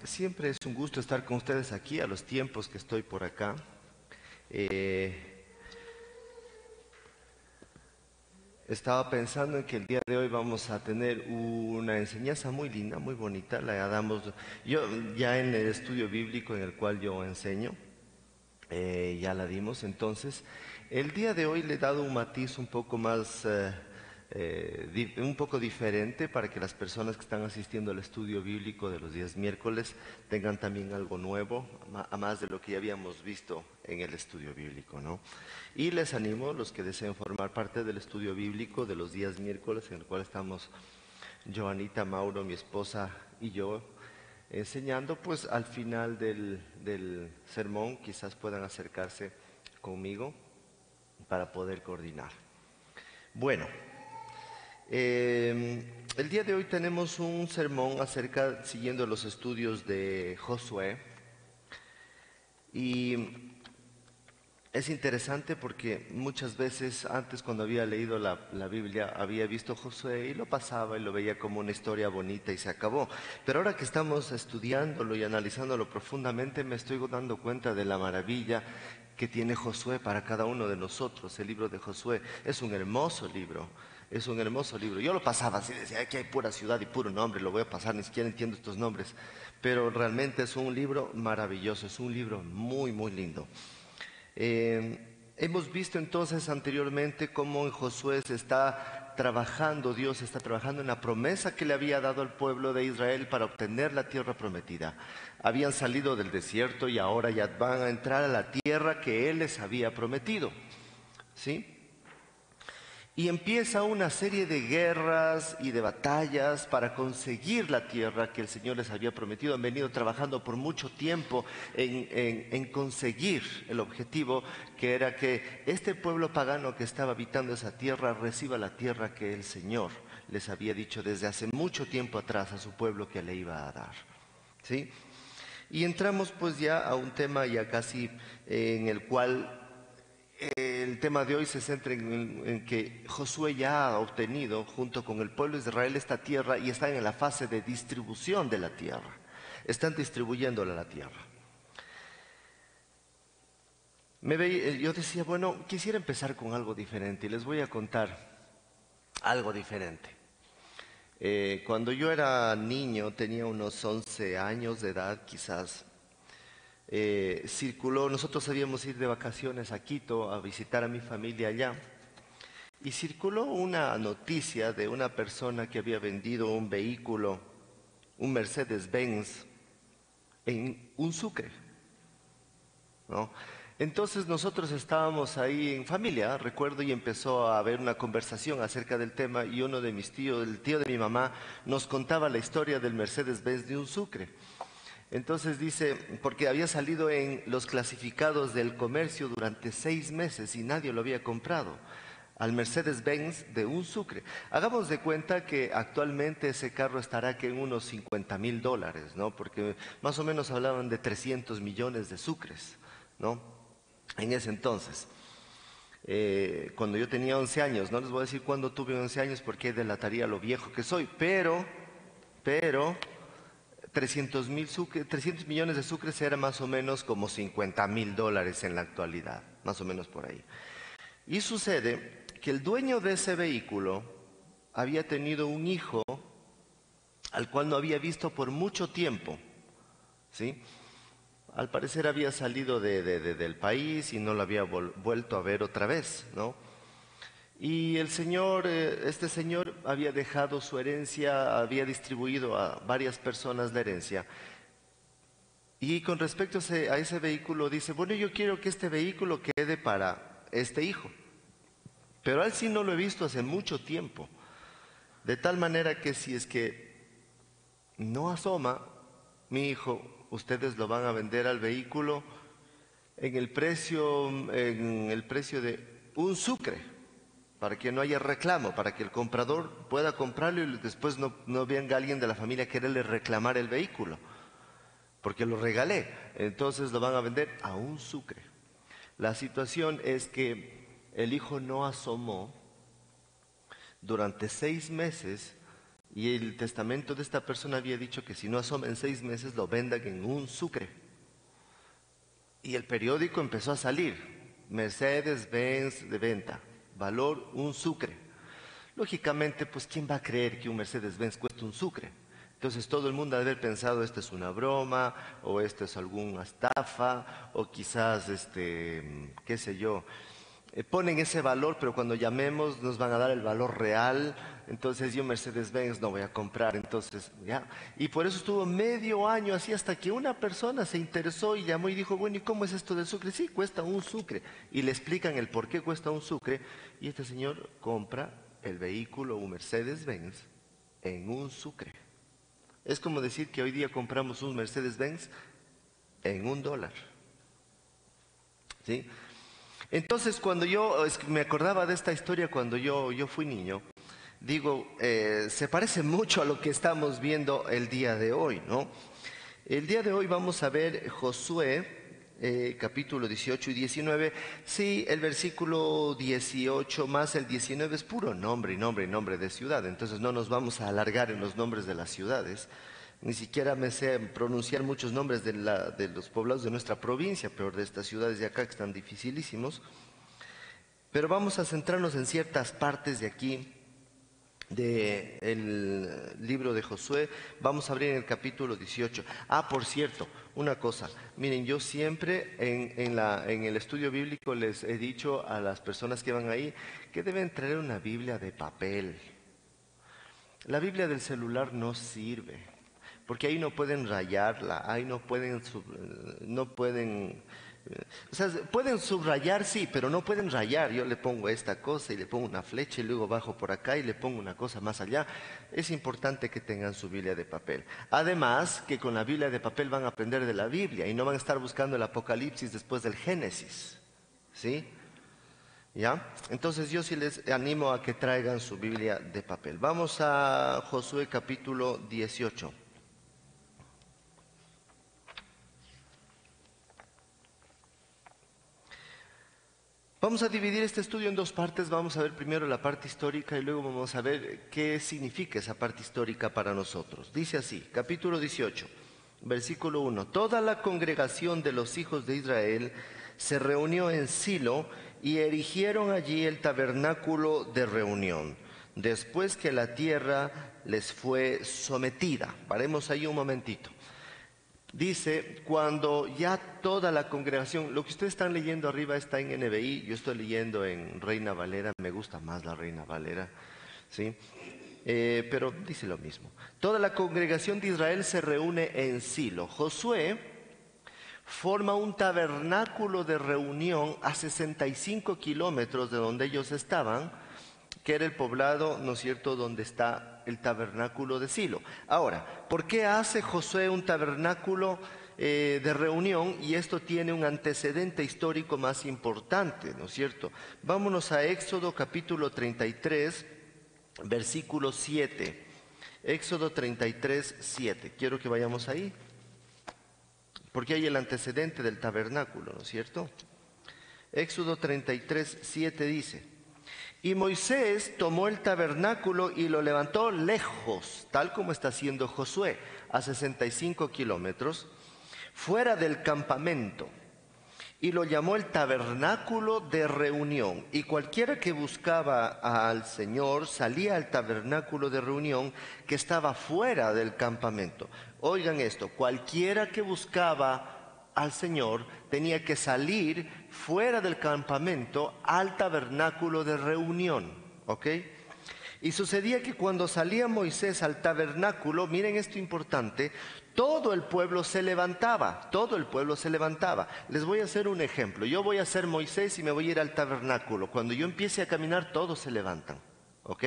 Siempre es un gusto estar con ustedes aquí a los tiempos que estoy por acá. Eh, Estaba pensando en que el día de hoy vamos a tener una enseñanza muy linda, muy bonita. La damos yo ya en el estudio bíblico en el cual yo enseño, ya la dimos. Entonces, el día de hoy le he dado un matiz un poco más, un poco diferente para que las personas que están asistiendo al estudio bíblico de los días miércoles tengan también algo nuevo, a más de lo que ya habíamos visto en el estudio bíblico, ¿no? Y les animo, los que deseen formar parte del estudio bíblico de los días miércoles, en el cual estamos Joanita, Mauro, mi esposa y yo, enseñando, pues al final del sermón quizás puedan acercarse conmigo para poder coordinar. Bueno, el día de hoy tenemos un sermón siguiendo los estudios de Josué, y es interesante porque muchas veces antes, cuando había leído la Biblia, había visto Josué y lo pasaba y lo veía como una historia bonita y se acabó. Pero ahora que estamos estudiándolo y analizándolo profundamente, me estoy dando cuenta de la maravilla que tiene Josué para cada uno de nosotros. El libro de Josué es un hermoso libro. Es un hermoso libro. Yo lo pasaba así, decía: aquí hay pura ciudad y puro nombre, lo voy a pasar, ni siquiera entiendo estos nombres. Pero realmente es un libro maravilloso, es un libro muy, muy lindo. Hemos visto entonces anteriormente cómo en Josué se está trabajando, Dios está trabajando en la promesa que le había dado al pueblo de Israel para obtener la tierra prometida. Habían salido del desierto y ahora ya van a entrar a la tierra que Él les había prometido, ¿sí? Y empieza una serie de guerras y de batallas para conseguir la tierra que el Señor les había prometido. Han venido trabajando por mucho tiempo en conseguir el objetivo, que era que este pueblo pagano que estaba habitando esa tierra reciba la tierra que el Señor les había dicho desde hace mucho tiempo atrás a su pueblo que le iba a dar. ¿Sí? Y entramos pues ya a un tema ya casi en el cual el tema de hoy se centra en que Josué ya ha obtenido junto con el pueblo de Israel esta tierra y están en la fase de distribución de la tierra. Están distribuyéndola la tierra. Yo decía, bueno, quisiera empezar con algo diferente y les voy a contar algo diferente. Cuando yo era niño, tenía unos 11 años de edad quizás, nosotros sabíamos ir de vacaciones a Quito a visitar a mi familia allá. Y circuló una noticia de una persona que había vendido un vehículo, un Mercedes-Benz, en un Sucre, ¿no? Entonces nosotros estábamos ahí en familia, recuerdo, y empezó a haber una conversación acerca del tema, y uno de mis tíos, el tío de mi mamá, nos contaba la historia del Mercedes-Benz de un Sucre. Entonces dice, porque había salido en los clasificados del comercio durante 6 meses y nadie lo había comprado, al Mercedes-Benz de un Sucre. Hagamos de cuenta que actualmente ese carro estará que en unos $50,000, ¿no? Porque más o menos hablaban de 300 millones de sucres, ¿no? En ese entonces. Cuando yo tenía 11 años, no les voy a decir cuándo tuve 11 años porque delataría lo viejo que soy, pero 300 millones de sucres era más o menos como $50,000 en la actualidad, más o menos por ahí. Y sucede que el dueño de ese vehículo había tenido un hijo al cual no había visto por mucho tiempo, ¿sí? Al parecer había salido del país y no lo había vuelto a ver otra vez, ¿no? Y este señor había dejado su herencia, había distribuido a varias personas la herencia. Y con respecto a ese vehículo dice, bueno, yo quiero que este vehículo quede para este hijo. Pero a él sí no lo he visto hace mucho tiempo. De tal manera que si es que no asoma, mi hijo, ustedes lo van a vender al vehículo en el precio de un sucre, para que no haya reclamo, para que el comprador pueda comprarlo y después no venga alguien de la familia a quererle reclamar el vehículo, porque lo regalé. Entonces lo van a vender a un sucre. La situación es que el hijo no asomó durante 6 meses Y el testamento de esta persona había dicho que si no asoma en 6 meses lo vendan en un sucre. Y el periódico empezó a salir, Mercedes-Benz de venta, valor un sucre. Lógicamente, pues ¿quién va a creer que un Mercedes-Benz cuesta un sucre? Entonces todo el mundo ha de haber pensado, esto es una broma, o esto es alguna estafa, o quizás, qué sé yo, ponen ese valor, pero cuando llamemos nos van a dar el valor real, entonces yo Mercedes-Benz no voy a comprar, entonces, ya. Y por eso estuvo medio año así hasta que una persona se interesó y llamó y dijo, bueno, ¿y cómo es esto del sucre? Sí, cuesta un sucre. Y le explican el por qué cuesta un sucre, y este señor compra el vehículo, un Mercedes-Benz, en un sucre. Es como decir que hoy día compramos un Mercedes-Benz en $1. ¿Sí? Entonces, cuando me acordaba de esta historia cuando yo fui niño, digo, se parece mucho a lo que estamos viendo el día de hoy, ¿no? El día de hoy vamos a ver Josué, capítulo 18 y 19. Sí, el versículo 18 más el 19 es puro nombre y nombre y nombre de ciudad. Entonces no nos vamos a alargar en los nombres de las ciudades. Ni siquiera me sé pronunciar muchos nombres de los poblados de nuestra provincia, peor de estas ciudades de acá que están dificilísimos. Pero vamos a centrarnos en ciertas partes de aquí del libro de Josué. Vamos a abrir en el capítulo 18. Ah, por cierto, una cosa. Miren, yo siempre en el estudio bíblico les he dicho a las personas que van ahí que deben traer una Biblia de papel. La Biblia del celular no sirve, porque ahí no pueden rayarla, ahí no pueden, o sea, pueden subrayar, sí, pero no pueden rayar. Yo le pongo esta cosa y le pongo una flecha y luego bajo por acá y le pongo una cosa más allá. Es importante que tengan su Biblia de papel. Además, que con la Biblia de papel van a aprender de la Biblia y no van a estar buscando el Apocalipsis después del Génesis, ¿sí? ¿Ya? Entonces yo sí les animo a que traigan su Biblia de papel. Vamos a Josué capítulo 18. Vamos a dividir este estudio en dos partes. Vamos a ver primero la parte histórica y luego vamos a ver qué significa esa parte histórica para nosotros. Dice así, capítulo 18, versículo 1. Toda la congregación de los hijos de Israel se reunió en Silo y erigieron allí el tabernáculo de reunión, después que la tierra les fue sometida. Paremos ahí un momentito. Dice, cuando ya toda la congregación, lo que ustedes están leyendo arriba está en NBI, yo estoy leyendo en Reina Valera, me gusta más la Reina Valera, ¿sí? Pero dice lo mismo. Toda la congregación de Israel se reúne en Silo. Josué forma un tabernáculo de reunión a 65 kilómetros de donde ellos estaban, que era el poblado, ¿no es cierto?, donde está el tabernáculo de Silo. Ahora, ¿por qué hace Josué un tabernáculo de reunión? Y esto tiene un antecedente histórico más importante, ¿no es cierto? Vámonos a Éxodo capítulo 33, versículo 7. Éxodo 33, 7. Quiero que vayamos ahí, porque hay el antecedente del tabernáculo, ¿no es cierto? Éxodo 33, 7 dice: y Moisés tomó el tabernáculo y lo levantó lejos, tal como está haciendo Josué, a 65 kilómetros, fuera del campamento, y lo llamó el tabernáculo de reunión. Y cualquiera que buscaba al Señor salía al tabernáculo de reunión que estaba fuera del campamento. Oigan esto, cualquiera que buscaba al Señor tenía que salir fuera del campamento al tabernáculo de reunión, ¿ok? Y sucedía que cuando salía Moisés al tabernáculo, miren esto importante, todo el pueblo se levantaba, todo el pueblo se levantaba. Les voy a hacer un ejemplo, yo voy a ser Moisés y me voy a ir al tabernáculo. Cuando yo empiece a caminar, todos se levantan, ¿ok?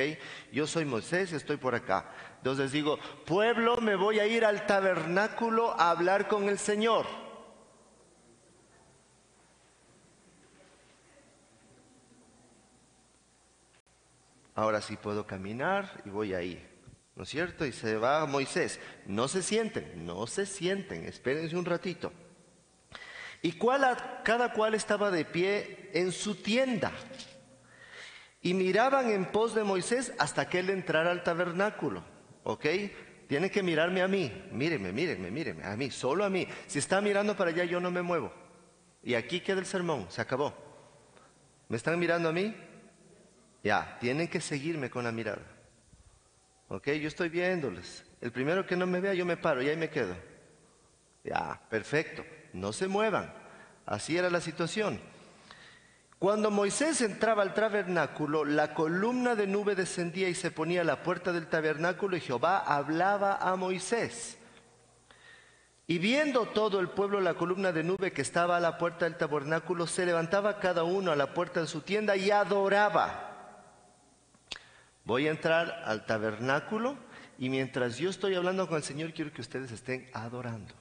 Yo soy Moisés, estoy por acá. Entonces digo, pueblo, me voy a ir al tabernáculo a hablar con el Señor. Ahora sí puedo caminar y voy ahí, ¿no es cierto? Y se va Moisés. No se sienten, espérense un ratito. Y cada cual estaba de pie en su tienda. Y miraban en pos de Moisés hasta que él entrara al tabernáculo. ¿ok? Tienen que mirarme a mí, mírenme, a mí, solo a mí. Si está mirando para allá, yo no me muevo. Y aquí queda el sermón, se acabó. ¿Me están mirando a mí? Ya, tienen que seguirme con la mirada. ¿Ok? Yo estoy viéndoles. El primero que no me vea, yo me paro y ahí me quedo. Ya, perfecto. No se muevan. Así era la situación. Cuando Moisés entraba al tabernáculo, la columna de nube descendía y se ponía a la puerta del tabernáculo y Jehová hablaba a Moisés. Y viendo todo el pueblo la columna de nube que estaba a la puerta del tabernáculo, se levantaba cada uno a la puerta de su tienda y adoraba. Voy a entrar al tabernáculo y mientras yo estoy hablando con el Señor, quiero que ustedes estén adorando.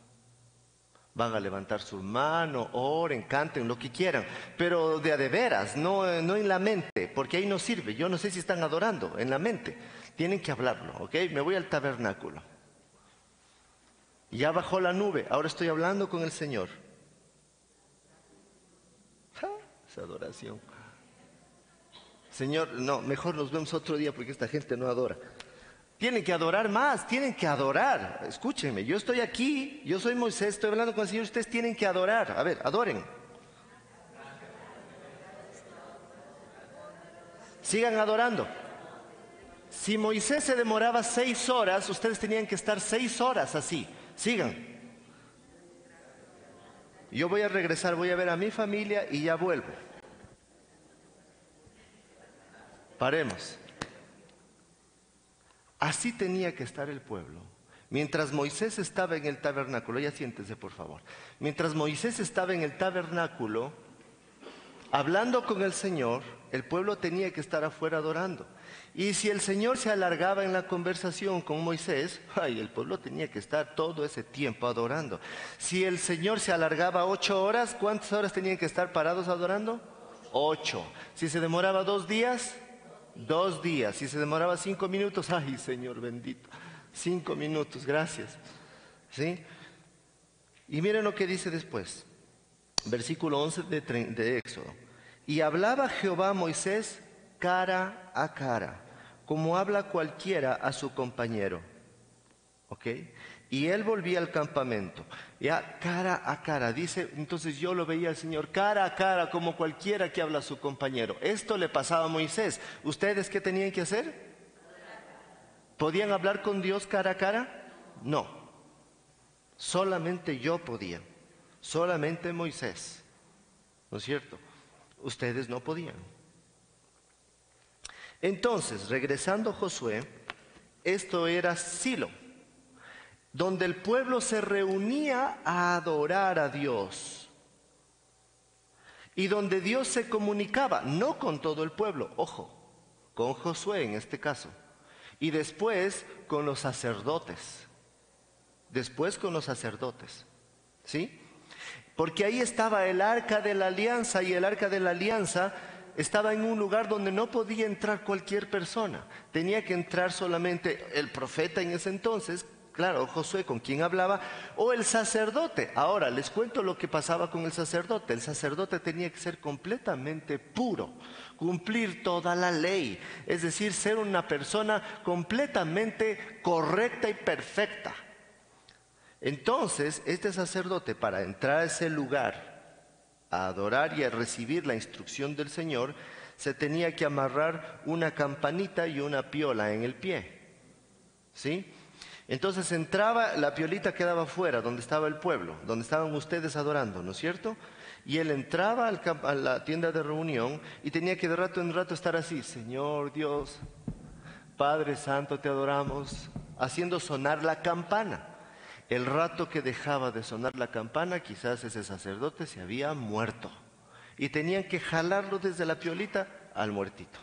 Van a levantar su mano, oren, canten, lo que quieran, pero de a de veras, no en la mente, porque ahí no sirve. Yo no sé si están adorando en la mente. Tienen que hablarlo, ¿ok? Me voy al tabernáculo. Ya bajó la nube, ahora estoy hablando con el Señor. Esa adoración. Señor, no, mejor nos vemos otro día porque esta gente no adora. Tienen que adorar más, tienen que adorar. Escúchenme, yo estoy aquí, yo soy Moisés, estoy hablando con el Señor, ustedes tienen que adorar. A ver, adoren. Sigan adorando. Si Moisés se demoraba 6 horas, ustedes tenían que estar 6 horas así. Sigan. Yo voy a regresar, voy a ver a mi familia y ya vuelvo. Paremos. Así tenía que estar el pueblo. Mientras Moisés estaba en el tabernáculo, ya siéntese por favor. Mientras Moisés estaba en el tabernáculo, hablando con el Señor, el pueblo tenía que estar afuera adorando. Y si el Señor se alargaba en la conversación con Moisés, el pueblo tenía que estar todo ese tiempo adorando. Si el Señor se alargaba 8 horas, ¿cuántas horas tenían que estar parados adorando? 8. Si se demoraba 2 días, 2 días. Si se demoraba 5 minutos, ay Señor bendito, 5 minutos, gracias. ¿Sí? Y miren lo que dice después, versículo 11 de Éxodo. Y hablaba Jehová a Moisés cara a cara, como habla cualquiera a su compañero. ¿Ok? Y él volvía al campamento, ya cara a cara, dice, entonces yo lo veía al Señor cara a cara, como cualquiera que habla a su compañero. Esto le pasaba a Moisés. ¿Ustedes qué tenían que hacer? ¿Podían hablar con Dios cara a cara? No. Solamente yo podía. Solamente Moisés. ¿No es cierto? Ustedes no podían. Entonces, regresando a Josué, esto era Silo, donde el pueblo se reunía a adorar a Dios y donde Dios se comunicaba, no con todo el pueblo, ojo, con Josué en este caso, y después con los sacerdotes, ¿sí? Porque ahí estaba el arca de la alianza y el arca de la alianza estaba en un lugar donde no podía entrar cualquier persona, tenía que entrar solamente el profeta en ese entonces, claro, Josué con quien hablaba, o el sacerdote. Ahora, les cuento lo que pasaba con el sacerdote. El sacerdote tenía que ser completamente puro, cumplir toda la ley, es decir, ser una persona completamente correcta y perfecta. Entonces, este sacerdote, para entrar a ese lugar, a adorar y a recibir la instrucción del Señor, se tenía que amarrar una campanita y una piola en el pie, ¿sí? Entonces entraba, la piolita quedaba afuera, donde estaba el pueblo, donde estaban ustedes adorando, ¿no es cierto? Y él entraba a la tienda de reunión y tenía que de rato en rato estar así, Señor Dios, Padre Santo, te adoramos, haciendo sonar la campana. El rato que dejaba de sonar la campana, quizás ese sacerdote se había muerto. Y tenían que jalarlo desde la piolita al muertito,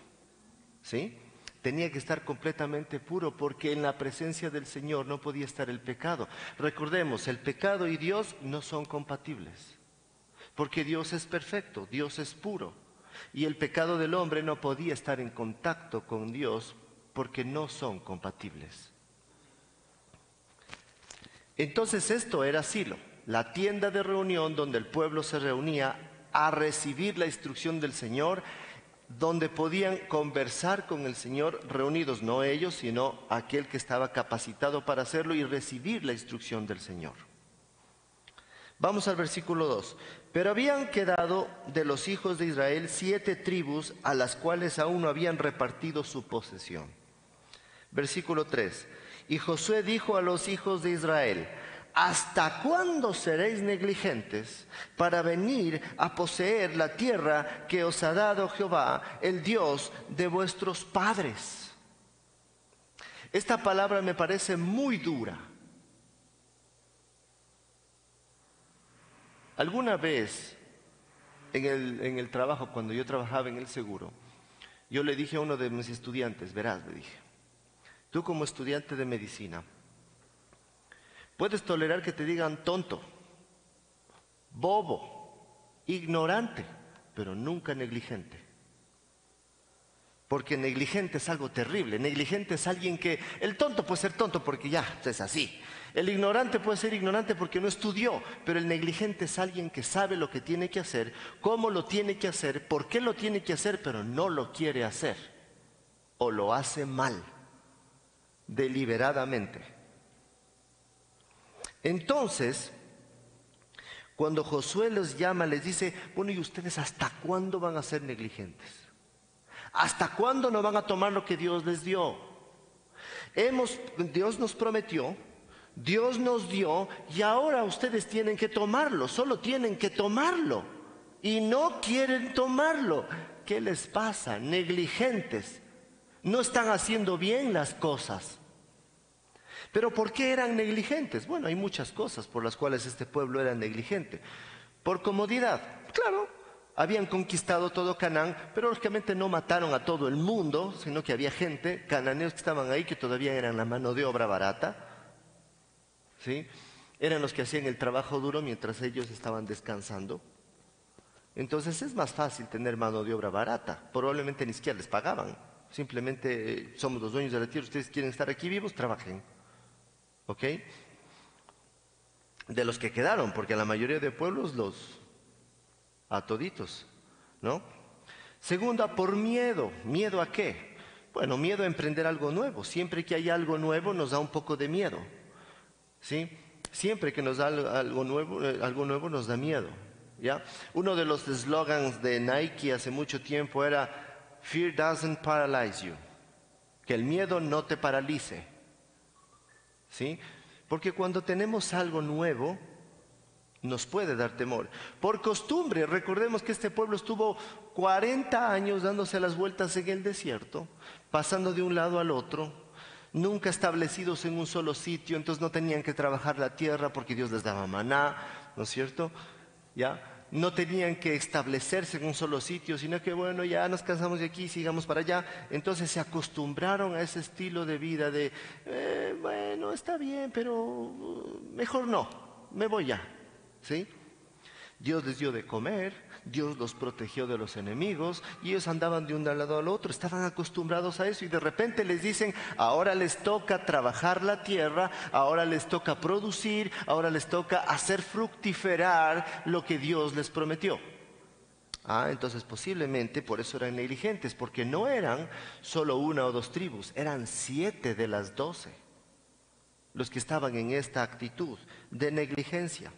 ¿sí? Tenía que estar completamente puro porque en la presencia del Señor no podía estar el pecado. Recordemos, el pecado y Dios no son compatibles, porque Dios es perfecto, Dios es puro. Y el pecado del hombre no podía estar en contacto con Dios porque no son compatibles. Entonces esto era Silo, la tienda de reunión donde el pueblo se reunía a recibir la instrucción del Señor, donde podían conversar con el Señor reunidos, no ellos, sino aquel que estaba capacitado para hacerlo y recibir la instrucción del Señor. Vamos al versículo 2. Pero habían quedado de los hijos de Israel 7 tribus a las cuales aún no habían repartido su posesión. Versículo 3. Y Josué dijo a los hijos de Israel: ¿hasta cuándo seréis negligentes para venir a poseer la tierra que os ha dado Jehová, el Dios de vuestros padres? Esta palabra me parece muy dura. Alguna vez en el trabajo, cuando yo trabajaba en el seguro, yo le dije a uno de mis estudiantes, verás, le dije, tú como estudiante de medicina, puedes tolerar que te digan tonto, bobo, ignorante, pero nunca negligente. Porque negligente es algo terrible. Negligente es alguien que... El tonto puede ser tonto porque ya es así. El ignorante puede ser ignorante porque no estudió. Pero el negligente es alguien que sabe lo que tiene que hacer, cómo lo tiene que hacer, por qué lo tiene que hacer, pero no lo quiere hacer. O lo hace mal, deliberadamente. Entonces, cuando Josué los llama, les dice, bueno, ¿y ustedes hasta cuándo van a ser negligentes? ¿Hasta cuándo no van a tomar lo que Dios les dio? Dios nos prometió, Dios nos dio, y ahora ustedes tienen que tomarlo, solo tienen que tomarlo. Y no quieren tomarlo. ¿Qué les pasa? Negligentes. No están haciendo bien las cosas. ¿Pero por qué eran negligentes? Bueno, hay muchas cosas por las cuales este pueblo era negligente. Por comodidad, claro. Habían conquistado todo Canaán, pero lógicamente no mataron a todo el mundo, sino que había gente, cananeos que estaban ahí, que todavía eran la mano de obra barata, ¿sí? Eran los que hacían el trabajo duro mientras ellos estaban descansando. Entonces es más fácil tener mano de obra barata. Probablemente ni siquiera les pagaban. Simplemente somos los dueños de la tierra, ustedes quieren estar aquí vivos, trabajen. ¿Ok? De los que quedaron, porque la mayoría de pueblos a toditos, ¿no? Segunda, por miedo. ¿Miedo a qué? Bueno, miedo a emprender algo nuevo. Siempre que hay algo nuevo nos da un poco de miedo, ¿sí? Siempre que nos da algo nuevo nos da miedo, ¿ya? Uno de los eslogans de Nike hace mucho tiempo era Fear doesn't paralyze you. Que el miedo no te paralice, ¿sí? Porque cuando tenemos algo nuevo nos puede dar temor. Por costumbre, recordemos que este pueblo estuvo 40 años dándose las vueltas en el desierto, pasando de un lado al otro, nunca establecidos en un solo sitio, entonces no tenían que trabajar la tierra porque Dios les daba maná, ¿no es cierto? ¿Ya? No tenían que establecerse en un solo sitio, sino que bueno, ya nos cansamos de aquí, sigamos para allá. Entonces se acostumbraron a ese estilo de vida de, bueno, está bien, pero mejor no, me voy ya. ¿Sí? Dios les dio de comer, Dios los protegió de los enemigos y ellos andaban de un lado al otro, estaban acostumbrados a eso y de repente les dicen, ahora les toca trabajar la tierra, ahora les toca producir, ahora les toca hacer fructiferar lo que Dios les prometió. Entonces posiblemente por eso eran negligentes, porque no eran solo 1 o 2 tribus, eran 7 de las 12 los que estaban en esta actitud de negligencia.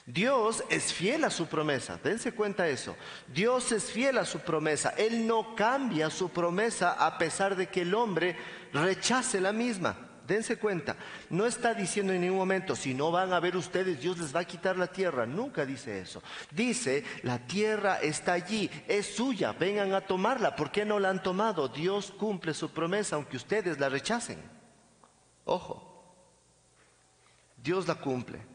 Dios es fiel a su promesa, dense cuenta eso. Dios es fiel a su promesa. Él no cambia su promesa a pesar de que el hombre rechace la misma. Dense cuenta, no está diciendo en ningún momento, si no van a ver ustedes, Dios les va a quitar la tierra. Nunca dice eso. Dice, la tierra está allí, es suya, vengan a tomarla. ¿Por qué no la han tomado? Dios cumple su promesa aunque ustedes la rechacen. Ojo, Dios la cumple.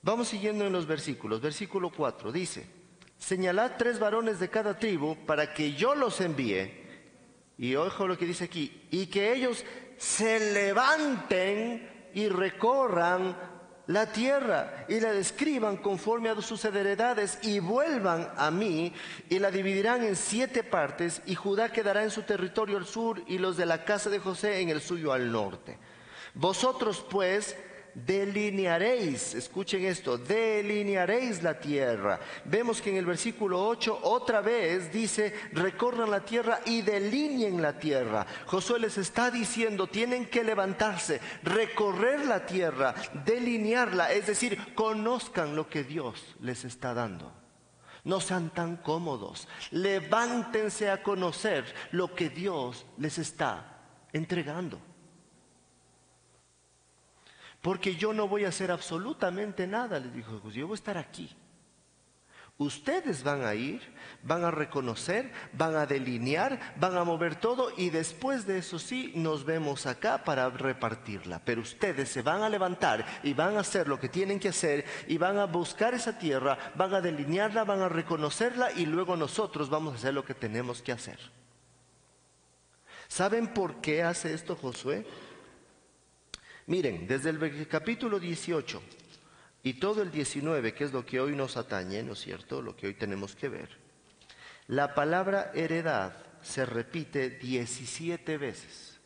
Vamos siguiendo en los versículos. Versículo 4 dice, señalad 3 varones de cada tribu para que yo los envíe. Y ojo lo que dice aquí, y que ellos se levanten y recorran la tierra y la describan conforme a sus heredades y vuelvan a mí y la dividirán en 7 partes y Judá quedará en su territorio al sur y los de la casa de José en el suyo al norte. Vosotros pues delinearéis, escuchen esto, delinearéis la tierra. Vemos que en el versículo 8 otra vez dice, recorran la tierra y delineen la tierra. Josué les está diciendo, tienen que levantarse, recorrer la tierra, delinearla, es decir, conozcan lo que Dios les está dando. No sean tan cómodos, levántense a conocer lo que Dios les está entregando. Porque yo no voy a hacer absolutamente nada, les dijo Jesús, yo voy a estar aquí. Ustedes van a ir, van a reconocer, van a delinear, van a mover todo y después de eso sí nos vemos acá para repartirla. Pero ustedes se van a levantar y van a hacer lo que tienen que hacer y van a buscar esa tierra, van a delinearla, van a reconocerla y luego nosotros vamos a hacer lo que tenemos que hacer. ¿Saben por qué hace esto Josué? Miren, desde el capítulo 18 y todo el 19, que es lo que hoy nos atañe, ¿no es cierto?, lo que hoy tenemos que ver, la palabra heredad se repite 17 veces.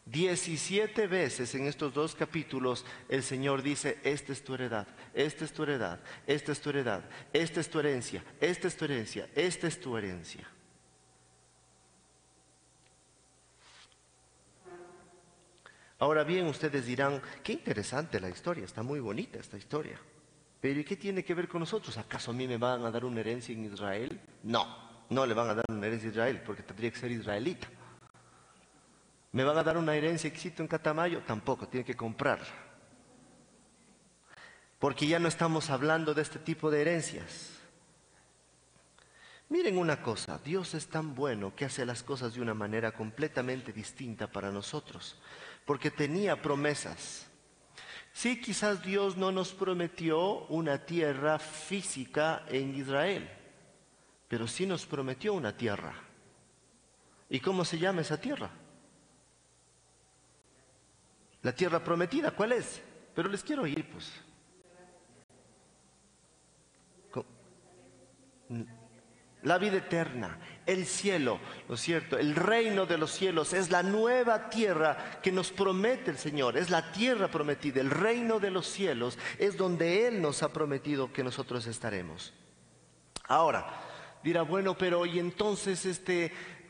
17 veces en estos dos capítulos el Señor dice, esta es tu heredad, esta es tu heredad, esta es tu heredad, esta es tu herencia, esta es tu herencia, esta es tu herencia. Ahora bien, ustedes dirán, qué interesante la historia, está muy bonita esta historia. Pero ¿y qué tiene que ver con nosotros? ¿Acaso a mí me van a dar una herencia en Israel? No, no le van a dar una herencia a Israel, porque tendría que ser israelita. ¿Me van a dar una herencia que existe en Catamayo? Tampoco, tiene que comprarla. Porque ya no estamos hablando de este tipo de herencias. Miren una cosa, Dios es tan bueno que hace las cosas de una manera completamente distinta para nosotros, porque tenía promesas. Sí, quizás Dios no nos prometió una tierra física en Israel, pero sí nos prometió una tierra. ¿Y cómo se llama esa tierra? La tierra prometida, ¿cuál es? Pero les quiero oír, pues. La vida eterna, el cielo, ¿no es cierto? El reino de los cielos es la nueva tierra que nos promete el Señor, es la tierra prometida, el reino de los cielos es donde Él nos ha prometido que nosotros estaremos. Ahora, dirá, bueno, pero y entonces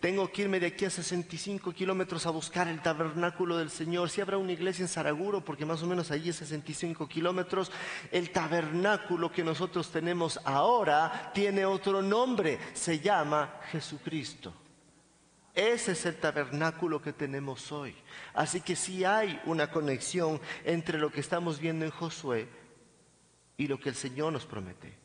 tengo que irme de aquí a 65 kilómetros a buscar el tabernáculo del Señor. Si habrá una iglesia en Saraguro, porque más o menos allí es 65 kilómetros. El tabernáculo que nosotros tenemos ahora tiene otro nombre, se llama Jesucristo. Ese es el tabernáculo que tenemos hoy. Así que sí hay una conexión entre lo que estamos viendo en Josué y lo que el Señor nos promete.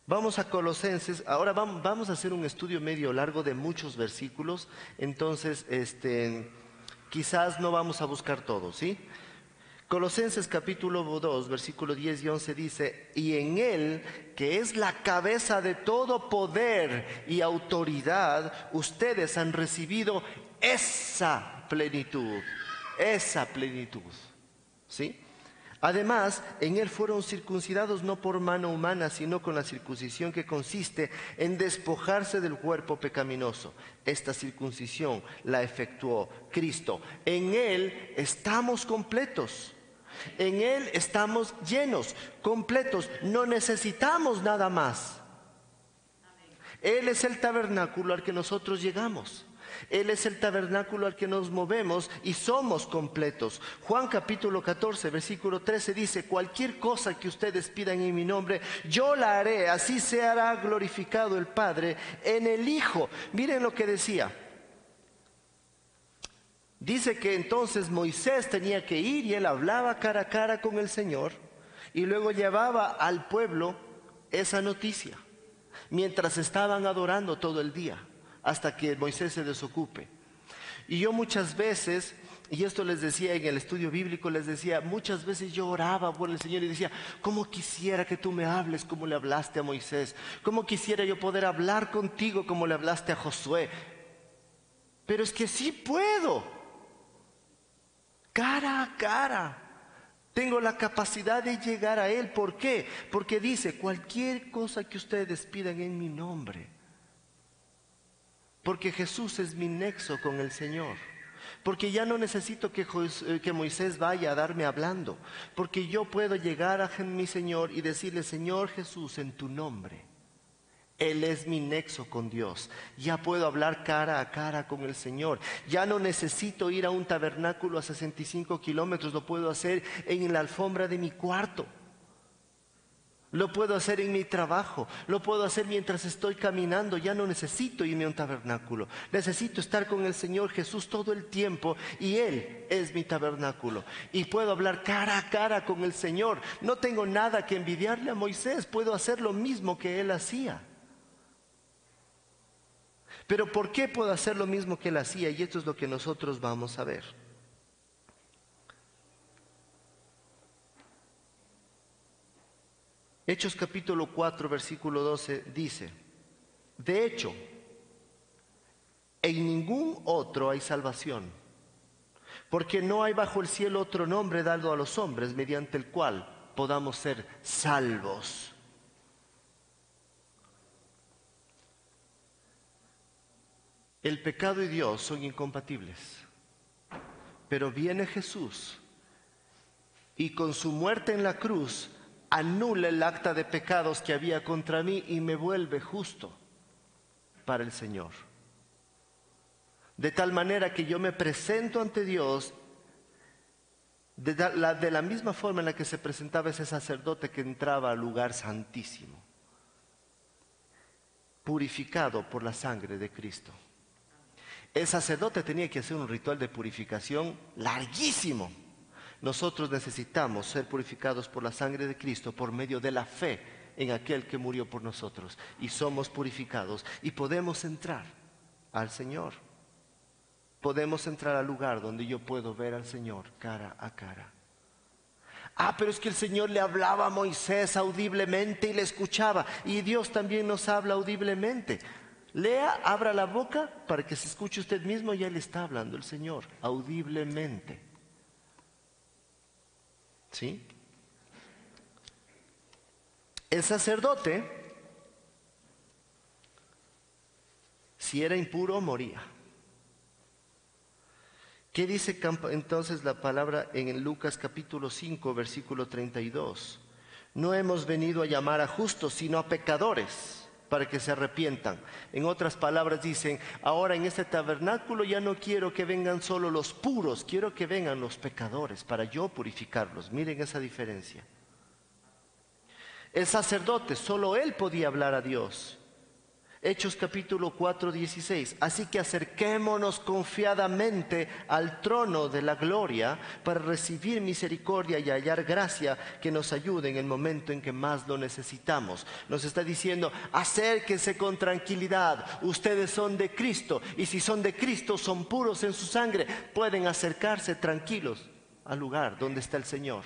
Vamos a Colosenses, ahora vamos a hacer un estudio medio largo de muchos versículos, entonces quizás no vamos a buscar todos, ¿sí? Colosenses capítulo 2, versículo 10 y 11 dice, y en Él, que es la cabeza de todo poder y autoridad, ustedes han recibido esa plenitud, ¿sí? Además, en Él fueron circuncidados no por mano humana, sino con la circuncisión que consiste en despojarse del cuerpo pecaminoso. Esta circuncisión la efectuó Cristo. En Él estamos completos. En Él estamos llenos, completos. No necesitamos nada más. Él es el tabernáculo al que nosotros llegamos. Él es el tabernáculo al que nos movemos y somos completos. Juan capítulo 14, versículo 13 dice, cualquier cosa que ustedes pidan en mi nombre, yo la haré, así se hará glorificado el Padre en el Hijo. Miren lo que decía. Dice que entonces Moisés tenía que ir y él hablaba cara a cara con el Señor y luego llevaba al pueblo esa noticia, mientras estaban adorando todo el día, hasta que Moisés se desocupe. Y yo muchas veces, y esto les decía en el estudio bíblico, les decía, muchas veces yo oraba por el Señor y decía, ¿cómo quisiera que tú me hables como le hablaste a Moisés? ¿Cómo quisiera yo poder hablar contigo como le hablaste a Josué? Pero es que sí puedo, cara a cara. Tengo la capacidad de llegar a Él. ¿Por qué? Porque dice, cualquier cosa que ustedes pidan en mi nombre. Porque Jesús es mi nexo con el Señor. porque ya no necesito que Moisés vaya a darme hablando, porque yo puedo llegar a mi Señor y decirle: Señor Jesús, en tu nombre. Él es mi nexo con Dios. Ya puedo hablar cara a cara con el Señor. Ya no necesito ir a un tabernáculo a 65 kilómetros. Lo puedo hacer en la alfombra de mi cuarto. Lo puedo hacer en mi trabajo. Lo puedo hacer mientras estoy caminando. Ya no necesito irme a un tabernáculo. Necesito estar con el Señor Jesús todo el tiempo, y Él es mi tabernáculo. Y puedo hablar cara a cara con el Señor. No tengo nada que envidiarle a Moisés. Puedo hacer lo mismo que él hacía. Pero ¿por qué puedo hacer lo mismo que él hacía? Y esto es lo que nosotros vamos a ver. Hechos capítulo 4, versículo 12 dice: de hecho, en ningún otro hay salvación, porque no hay bajo el cielo otro nombre dado a los hombres mediante el cual podamos ser salvos. El pecado y Dios son incompatibles, pero viene Jesús y con su muerte en la cruz anula el acta de pecados que había contra mí y me vuelve justo para el Señor. De tal manera que yo me presento ante Dios de la misma forma en la que se presentaba ese sacerdote que entraba al lugar santísimo, purificado por la sangre de Cristo. El sacerdote tenía que hacer un ritual de purificación larguísimo. Nosotros necesitamos ser purificados por la sangre de Cristo por medio de la fe en aquel que murió por nosotros. Y somos purificados y podemos entrar al Señor. Podemos entrar al lugar donde yo puedo ver al Señor cara a cara. Pero es que el Señor le hablaba a Moisés audiblemente y le escuchaba. Y Dios también nos habla audiblemente. Lea, abra la boca para que se escuche usted mismo. Ya le está hablando el Señor audiblemente. ¿Sí? El sacerdote, si era impuro, moría. ¿Qué dice entonces la palabra en Lucas capítulo 5, versículo 32? No hemos venido a llamar a justos, sino a pecadores, para que se arrepientan. En otras palabras dicen: ahora en este tabernáculo ya no quiero que vengan solo los puros, quiero que vengan los pecadores para yo purificarlos. Miren esa diferencia. El sacerdote, solo él podía hablar a Dios. Hechos capítulo 4, 16. Así que acerquémonos confiadamente al trono de la gloria para recibir misericordia y hallar gracia que nos ayude en el momento en que más lo necesitamos. Nos está diciendo: acérquense con tranquilidad. Ustedes son de Cristo, y si son de Cristo, son puros en su sangre. Pueden acercarse tranquilos al lugar donde está el Señor.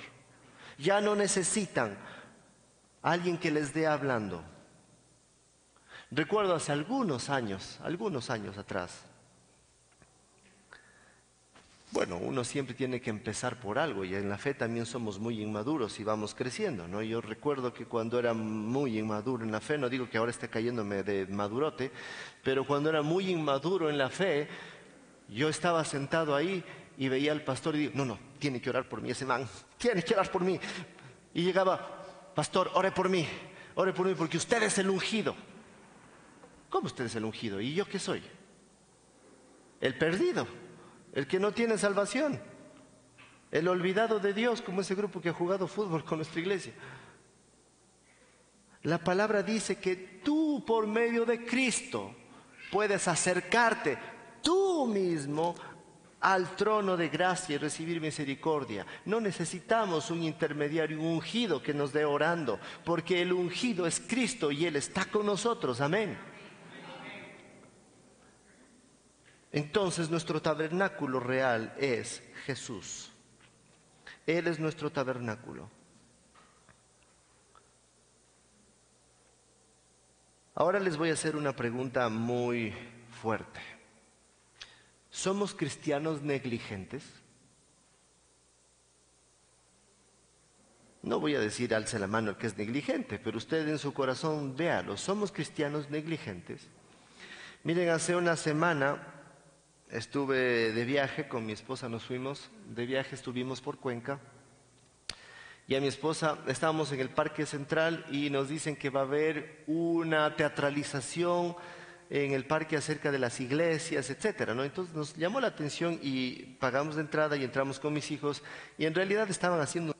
Ya no necesitan a alguien que les dé hablando. Recuerdo hace algunos años atrás. Bueno, uno siempre tiene que empezar por algo, y en la fe también somos muy inmaduros y vamos creciendo, ¿no? Yo recuerdo que cuando era muy inmaduro en la fe, no digo que ahora esté cayéndome de madurote, pero cuando era muy inmaduro en la fe, yo estaba sentado ahí y veía al pastor y digo: no, tiene que orar por mí ese man, tiene que orar por mí. Y llegaba: pastor, ore por mí porque usted es el ungido. ¿Cómo usted es el ungido? ¿Y yo qué soy? El perdido, el que no tiene salvación, el olvidado de Dios, como ese grupo que ha jugado fútbol con nuestra iglesia. La palabra dice que tú, por medio de Cristo, puedes acercarte tú mismo al trono de gracia y recibir misericordia. No necesitamos un intermediario, un ungido que nos dé orando, porque el ungido es Cristo y Él está con nosotros. Amén. Entonces nuestro tabernáculo real es Jesús. Él es nuestro tabernáculo. Ahora les voy a hacer una pregunta muy fuerte. ¿Somos cristianos negligentes? No voy a decir alce la mano el que es negligente, pero usted en su corazón véalo. ¿Somos cristianos negligentes? Miren, hace una semana Estuve de viaje con mi esposa, nos fuimos de viaje, estuvimos por Cuenca. Y a mi esposa estábamos en el Parque Central y nos dicen que va a haber una teatralización en el parque acerca de las iglesias, etcétera, ¿no? Entonces nos llamó la atención y pagamos de entrada y entramos con mis hijos y en realidad estaban haciendo.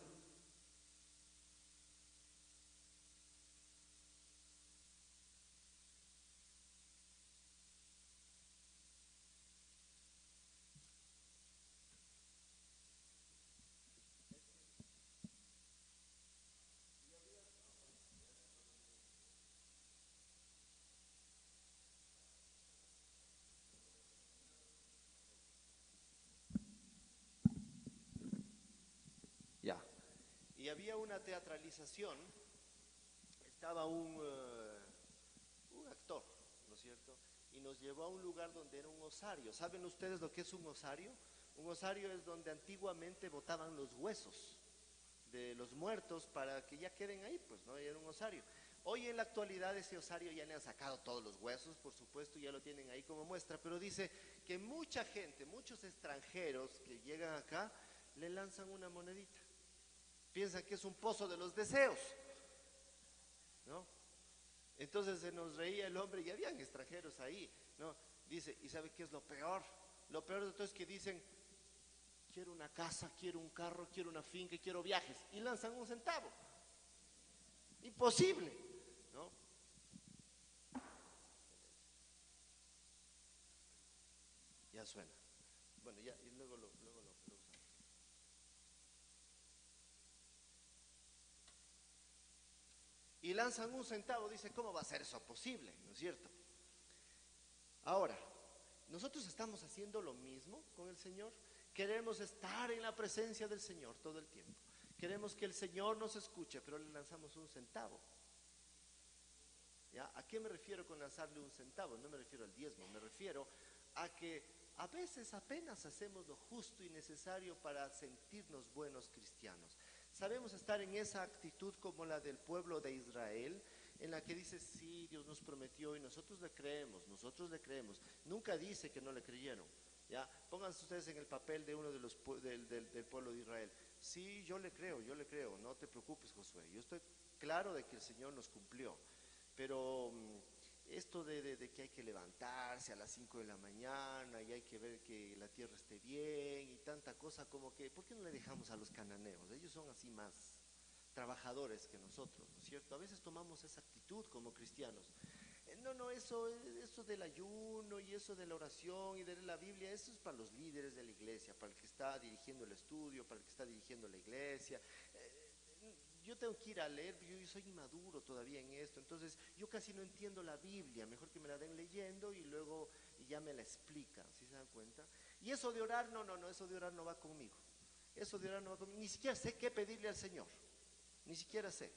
Ya. Y había una teatralización, estaba un actor, ¿no es cierto? Y nos llevó a un lugar donde era un osario. ¿Saben ustedes lo que es un osario? Un osario es donde antiguamente botaban los huesos de los muertos para que ya queden ahí, pues, ¿no? Era un osario. Hoy en la actualidad ese osario ya le han sacado todos los huesos, por supuesto, ya lo tienen ahí como muestra, pero dice que mucha gente, muchos extranjeros que llegan acá, le lanzan una monedita. Piensan que es un pozo de los deseos, ¿no? Entonces se nos reía el hombre y habían extranjeros ahí, ¿no? Dice, ¿y sabe qué es lo peor? Lo peor de todo es que dicen, quiero una casa, quiero un carro, quiero una finca, quiero viajes, y lanzan un centavo. Imposible, ¿no? Ya suena. Bueno, ya, y luego lo usamos. Y lanzan un centavo, dice, ¿cómo va a ser eso posible? ¿No es cierto? Ahora, nosotros estamos haciendo lo mismo con el Señor. Queremos estar en la presencia del Señor todo el tiempo. Queremos que el Señor nos escuche, pero le lanzamos un centavo. ¿Ya? ¿A qué me refiero con lanzarle un centavo? No me refiero al diezmo, me refiero a que a veces apenas hacemos lo justo y necesario para sentirnos buenos cristianos. Sabemos estar en esa actitud como la del pueblo de Israel, en la que dice, sí, Dios nos prometió y nosotros le creemos, nosotros le creemos. Nunca dice que no le creyeron. ¿Ya? Pónganse ustedes en el papel de uno de los del pueblo de Israel. Sí, yo le creo, no te preocupes, Josué. Yo estoy claro de que el Señor nos cumplió. Pero esto de que hay que levantarse a las 5 de la mañana y hay que ver que la tierra esté bien y tanta cosa como que, ¿por qué no le dejamos a los cananeos? Ellos son así más trabajadores que nosotros, ¿no es cierto? A veces tomamos esa actitud como cristianos. No, eso del ayuno y eso de la oración y de la Biblia, eso es para los líderes de la iglesia, para el que está dirigiendo el estudio, para el que está dirigiendo la iglesia. Yo tengo que ir a leer, yo soy inmaduro todavía en esto, entonces yo casi no entiendo la Biblia, mejor que me la den leyendo y luego ya me la explican, ¿sí se dan cuenta? Y eso de orar, no, eso de orar no va conmigo, eso de orar no va conmigo, ni siquiera sé qué pedirle al Señor, ni siquiera sé.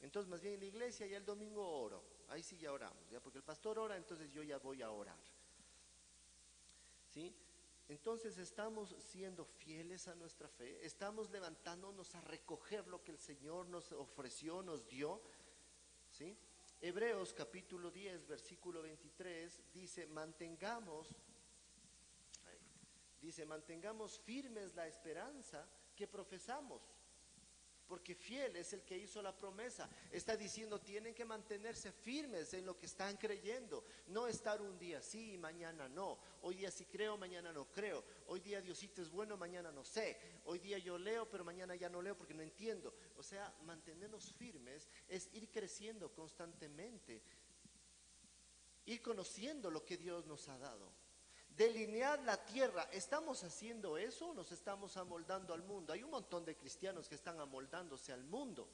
Entonces más bien en la iglesia ya el domingo oro, ahí sí ya oramos, ya porque el pastor ora, entonces yo ya voy a orar, ¿sí? Entonces estamos siendo fieles a nuestra fe, estamos levantándonos a recoger lo que el Señor nos ofreció, nos dio, ¿sí? Hebreos capítulo 10, versículo 23 dice, mantengamos firmes la esperanza que profesamos, porque fiel es el que hizo la promesa. Está diciendo, tienen que mantenerse firmes en lo que están creyendo, no estar un día sí y mañana no. Hoy día sí creo, mañana no creo. Hoy día Diosito es bueno, mañana no sé. Hoy día yo leo, pero mañana ya no leo porque no entiendo. O sea, mantenernos firmes es ir creciendo constantemente, ir conociendo lo que Dios nos ha dado. Delinear la tierra, ¿estamos haciendo eso o nos estamos amoldando al mundo? Hay un montón de cristianos que están amoldándose al mundo.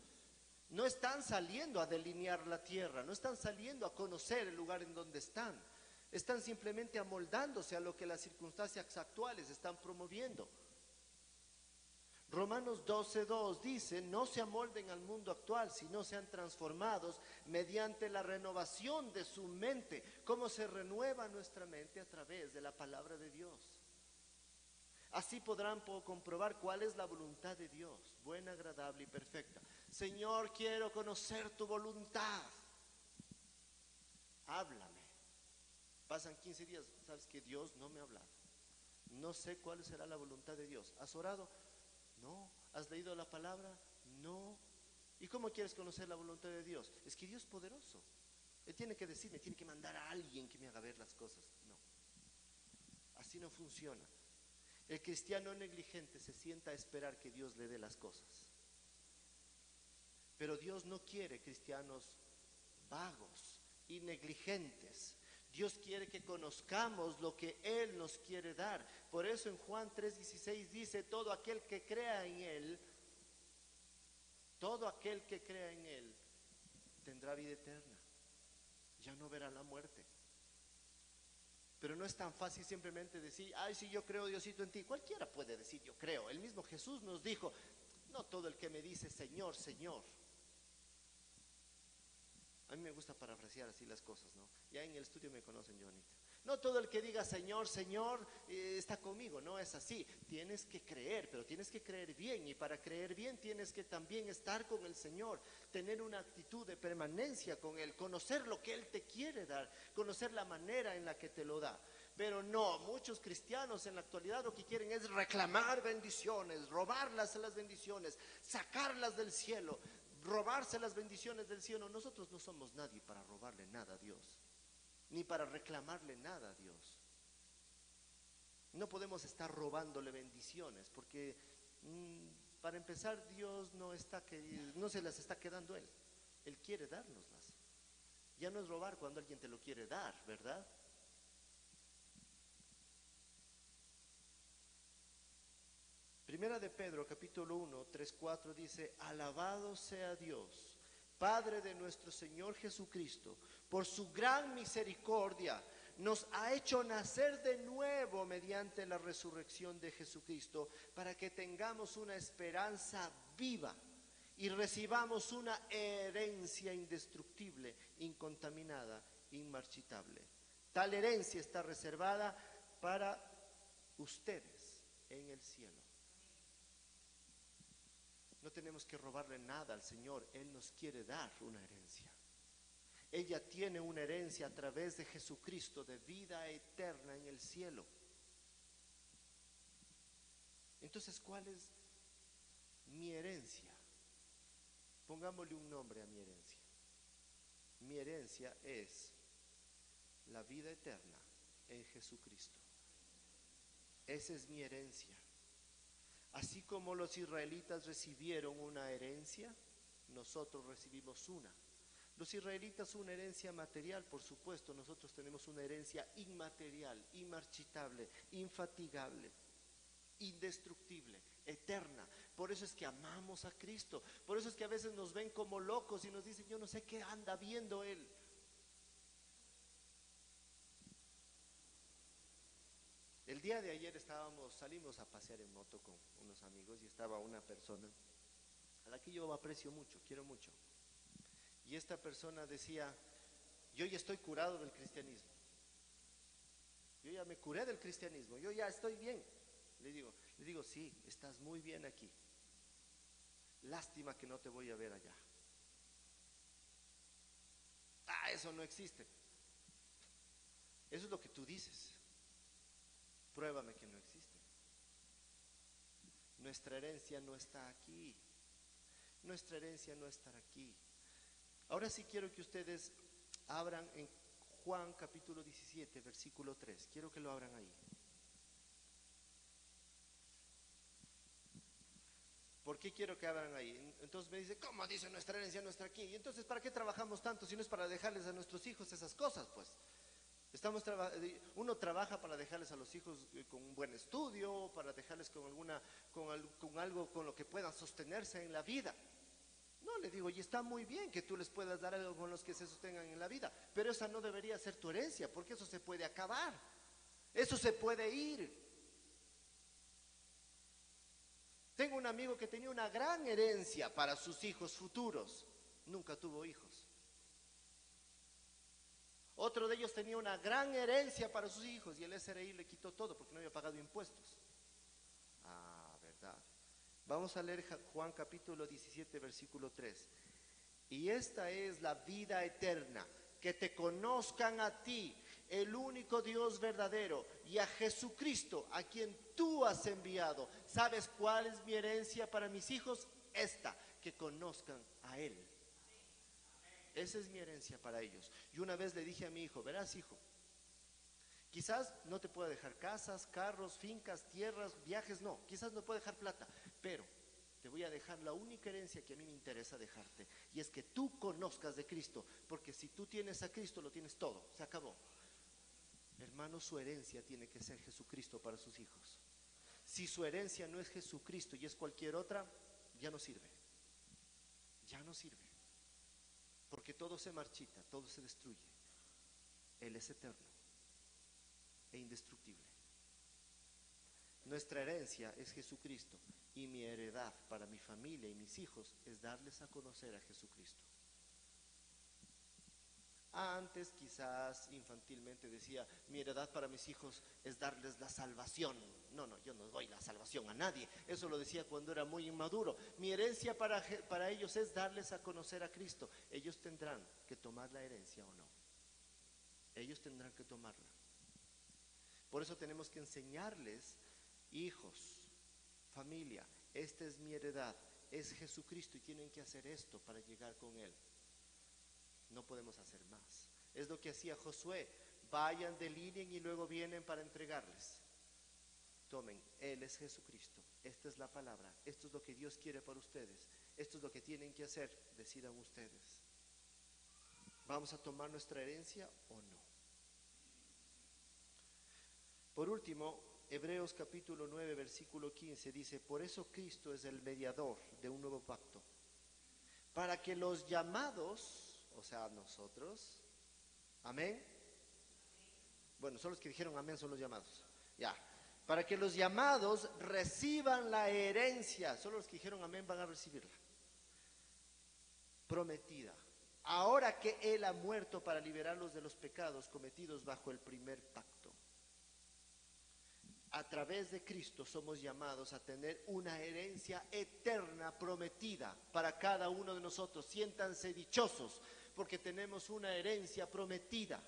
No están saliendo a delinear la tierra, no están saliendo a conocer el lugar en donde están. Están simplemente amoldándose a lo que las circunstancias actuales están promoviendo. Romanos 12:2 dice, no se amolden al mundo actual, sino sean transformados mediante la renovación de su mente. ¿Cómo se renueva nuestra mente? A través de la palabra de Dios. Así podrán comprobar cuál es la voluntad de Dios, buena, agradable y perfecta. Señor, quiero conocer tu voluntad. Háblame. Pasan 15 días, ¿sabes que Dios no me ha hablado? no sé cuál será la voluntad de Dios. ¿Has orado? No. ¿Has leído la palabra? No. ¿Y cómo quieres conocer la voluntad de Dios? Es que Dios es poderoso. Él tiene que decirme, tiene que mandar a alguien que me haga ver las cosas. No. Así no funciona. El cristiano negligente se sienta a esperar que Dios le dé las cosas. Pero Dios no quiere cristianos vagos y negligentes. Dios quiere que conozcamos lo que Él nos quiere dar. Por eso en Juan 3:16 dice, todo aquel que crea en Él, todo aquel que crea en Él tendrá vida eterna. Ya no verá la muerte. Pero no es tan fácil simplemente decir, ay, sí, yo creo, Diosito, en ti. Cualquiera puede decir, yo creo. El mismo Jesús nos dijo, no todo el que me dice, Señor, Señor. A mí me gusta parafrasear así las cosas, ¿no? Ya en el estudio me conocen, Joanita. No todo el que diga Señor, Señor, está conmigo, no es así. Tienes que creer, pero tienes que creer bien. Y para creer bien tienes que también estar con el Señor, tener una actitud de permanencia con Él, conocer lo que Él te quiere dar, conocer la manera en la que te lo da. Pero no, muchos cristianos en la actualidad lo que quieren es reclamar bendiciones, robarlas las bendiciones, sacarlas del cielo, robarse las bendiciones del cielo. Nosotros no somos nadie para robarle nada a Dios, ni para reclamarle nada a Dios. No podemos estar robándole bendiciones, porque para empezar Dios no se las está quedando Él. Él quiere dárnoslas. Ya no es robar cuando alguien te lo quiere dar, ¿verdad? Primera de Pedro, capítulo 1, 3, 4 dice, alabado sea Dios, Padre de nuestro Señor Jesucristo, por su gran misericordia, nos ha hecho nacer de nuevo mediante la resurrección de Jesucristo, para que tengamos una esperanza viva y recibamos una herencia indestructible, incontaminada, inmarchitable. Tal herencia está reservada para ustedes en el cielo. No tenemos que robarle nada al Señor, Él nos quiere dar una herencia. Ella tiene una herencia a través de Jesucristo de vida eterna en el cielo. Entonces, ¿cuál es mi herencia? Pongámosle un nombre a mi herencia. Mi herencia es la vida eterna en Jesucristo. Esa es mi herencia. Así como los israelitas recibieron una herencia, nosotros recibimos una. Los israelitas una herencia material, por supuesto, nosotros tenemos una herencia inmaterial, inmarchitable, infatigable, indestructible, eterna. Por eso es que amamos a Cristo. Por eso es que a veces nos ven como locos y nos dicen, yo no sé qué anda viendo Él. El día de ayer salimos a pasear en moto con unos amigos y estaba una persona a la que yo aprecio mucho, quiero mucho. Y esta persona decía, yo ya estoy curado del cristianismo. Yo ya me curé del cristianismo, yo ya estoy bien. Le digo, sí, estás muy bien aquí. Lástima que no te voy a ver allá. Ah, eso no existe. Eso es lo que tú dices. Pruébame que no existe. Nuestra herencia no está aquí. Nuestra herencia no está aquí. Ahora sí quiero que ustedes abran en Juan capítulo 17, versículo 3. Quiero que lo abran ahí. ¿Por qué quiero que abran ahí? Entonces me dice, ¿cómo dice nuestra herencia no está aquí? Y entonces, ¿para qué trabajamos tanto si no es para dejarles a nuestros hijos esas cosas? Pues uno trabaja para dejarles a los hijos con un buen estudio, para dejarles con algo con lo que puedan sostenerse en la vida. No, le digo, y está muy bien que tú les puedas dar algo con los que se sostengan en la vida, pero esa no debería ser tu herencia, porque eso se puede acabar, eso se puede ir. Tengo un amigo que tenía una gran herencia para sus hijos futuros, nunca tuvo hijos. Otro de ellos tenía una gran herencia para sus hijos y el SRI le quitó todo porque no había pagado impuestos. Ah, ¿verdad? Vamos a leer Juan capítulo 17, versículo 3. Y esta es la vida eterna, que te conozcan a ti, el único Dios verdadero, y a Jesucristo, a quien tú has enviado. ¿Sabes cuál es mi herencia para mis hijos? Esta, que conozcan a Él. Esa es mi herencia para ellos. Y una vez le dije a mi hijo, verás, hijo, quizás no te pueda dejar casas, carros, fincas, tierras, viajes, no, quizás no pueda dejar plata, pero te voy a dejar la única herencia que a mí me interesa dejarte, y es que tú conozcas de Cristo, porque si tú tienes a Cristo lo tienes todo, se acabó. Hermano, su herencia tiene que ser Jesucristo para sus hijos. Si su herencia no es Jesucristo y es cualquier otra, ya no sirve. Ya no sirve. Porque todo se marchita, todo se destruye. Él es eterno e indestructible. Nuestra herencia es Jesucristo, y mi heredad para mi familia y mis hijos es darles a conocer a Jesucristo. Antes quizás infantilmente decía, mi heredad para mis hijos es darles la salvación. No, yo no doy la salvación a nadie. Eso lo decía cuando era muy inmaduro. Mi herencia para ellos es darles a conocer a Cristo. Ellos tendrán que tomar la herencia o no. Ellos tendrán que tomarla. Por eso tenemos que enseñarles, hijos, familia, esta es mi heredad, es Jesucristo, y tienen que hacer esto para llegar con Él. No podemos hacer más. Es lo que hacía Josué. Vayan, delineen y luego vienen para entregarles. Tomen, Él es Jesucristo. Esta es la palabra. Esto es lo que Dios quiere para ustedes. Esto es lo que tienen que hacer. Decidan ustedes. ¿Vamos a tomar nuestra herencia o no? Por último, Hebreos capítulo 9, versículo 15 dice, por eso Cristo es el mediador de un nuevo pacto, para que los llamados, o sea, nosotros, amén. Bueno, solo los que dijeron amén son los llamados. Ya, para que los llamados reciban la herencia, solo los que dijeron amén van a recibirla. Prometida. Ahora que Él ha muerto para liberarlos de los pecados cometidos bajo el primer pacto. A través de Cristo somos llamados a tener una herencia eterna prometida para cada uno de nosotros. Siéntanse dichosos porque tenemos una herencia prometida.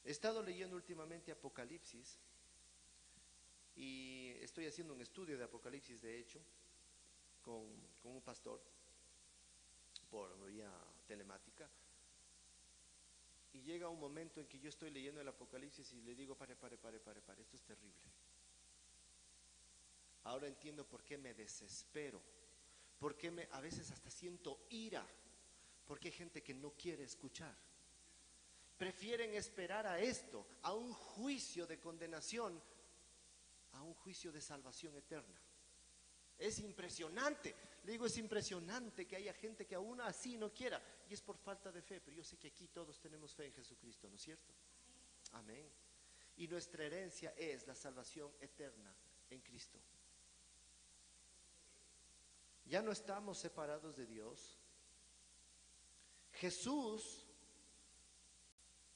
He estado leyendo últimamente Apocalipsis y estoy haciendo un estudio de Apocalipsis, de hecho, con un pastor por vía telemática. Y llega un momento en que yo estoy leyendo el Apocalipsis y le digo, pare, esto es terrible. Ahora entiendo por qué me desespero, por qué a veces hasta siento ira, porque hay gente que no quiere escuchar. Prefieren esperar a esto, a un juicio de condenación, a un juicio de salvación eterna. Es impresionante, le digo, es impresionante que haya gente que aún así no quiera, y es por falta de fe, pero yo sé que aquí todos tenemos fe en Jesucristo, ¿no es cierto? Amén. Y nuestra herencia es la salvación eterna en Cristo. Ya no estamos separados de Dios. Jesús,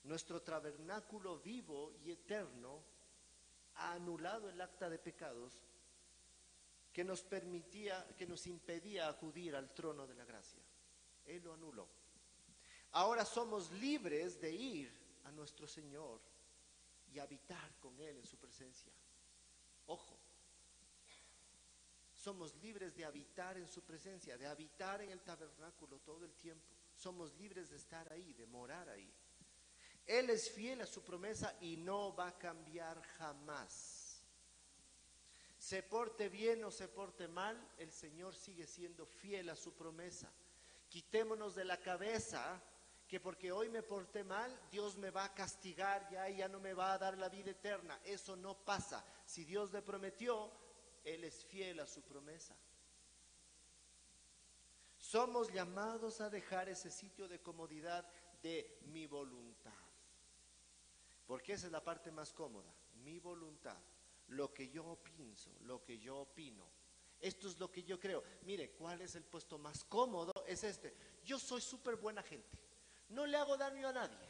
nuestro tabernáculo vivo y eterno, ha anulado el acta de pecados que nos impedía acudir al trono de la gracia. Él lo anuló. Ahora somos libres de ir a nuestro Señor y habitar con Él en su presencia. Ojo, somos libres de habitar en su presencia, de habitar en el tabernáculo todo el tiempo. Somos libres de estar ahí, de morar ahí. Él es fiel a su promesa y no va a cambiar jamás. Se porte bien o se porte mal, el Señor sigue siendo fiel a su promesa. Quitémonos de la cabeza que porque hoy me porté mal, Dios me va a castigar ya no me va a dar la vida eterna. Eso no pasa. Si Dios le prometió, Él es fiel a su promesa. Somos llamados a dejar ese sitio de comodidad de mi voluntad. Porque esa es la parte más cómoda, mi voluntad. Lo que yo pienso, lo que yo opino. Esto es lo que yo creo. Mire, ¿cuál es el puesto más cómodo? Es este. Yo soy súper buena gente. No le hago daño a nadie.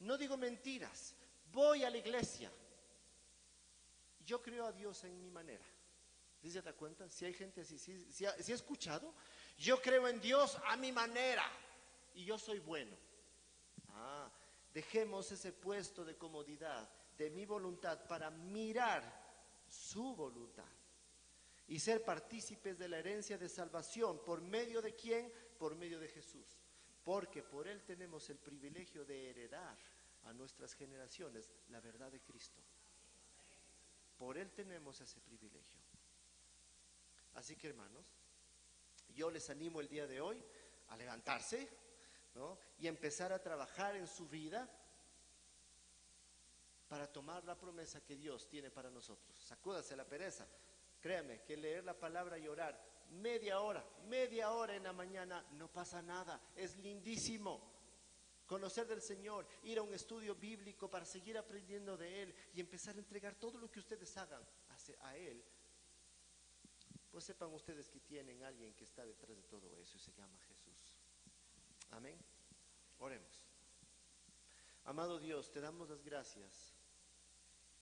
No digo mentiras. Voy a la iglesia. Yo creo a Dios en mi manera. ¿Sí se da cuenta? Si hay gente así, si ha escuchado. Yo creo en Dios a mi manera y yo soy bueno. Dejemos ese puesto de comodidad de mi voluntad para mirar su voluntad y ser partícipes de la herencia de salvación. ¿Por medio de quién? Por medio de Jesús. Porque por Él tenemos el privilegio de heredar a nuestras generaciones la verdad de Cristo. Por Él tenemos ese privilegio. Así que, hermanos, yo les animo el día de hoy a levantarse, ¿no? Y empezar a trabajar en su vida para tomar la promesa que Dios tiene para nosotros. Sacúdase la pereza. Créame que leer la palabra y orar media hora en la mañana no pasa nada, es lindísimo. Conocer del Señor, ir a un estudio bíblico para seguir aprendiendo de Él y empezar a entregar todo lo que ustedes hagan a Él. Pues sepan ustedes que tienen a alguien que está detrás de todo eso y se llama Jesús. Amén. Oremos. Amado Dios, te damos las gracias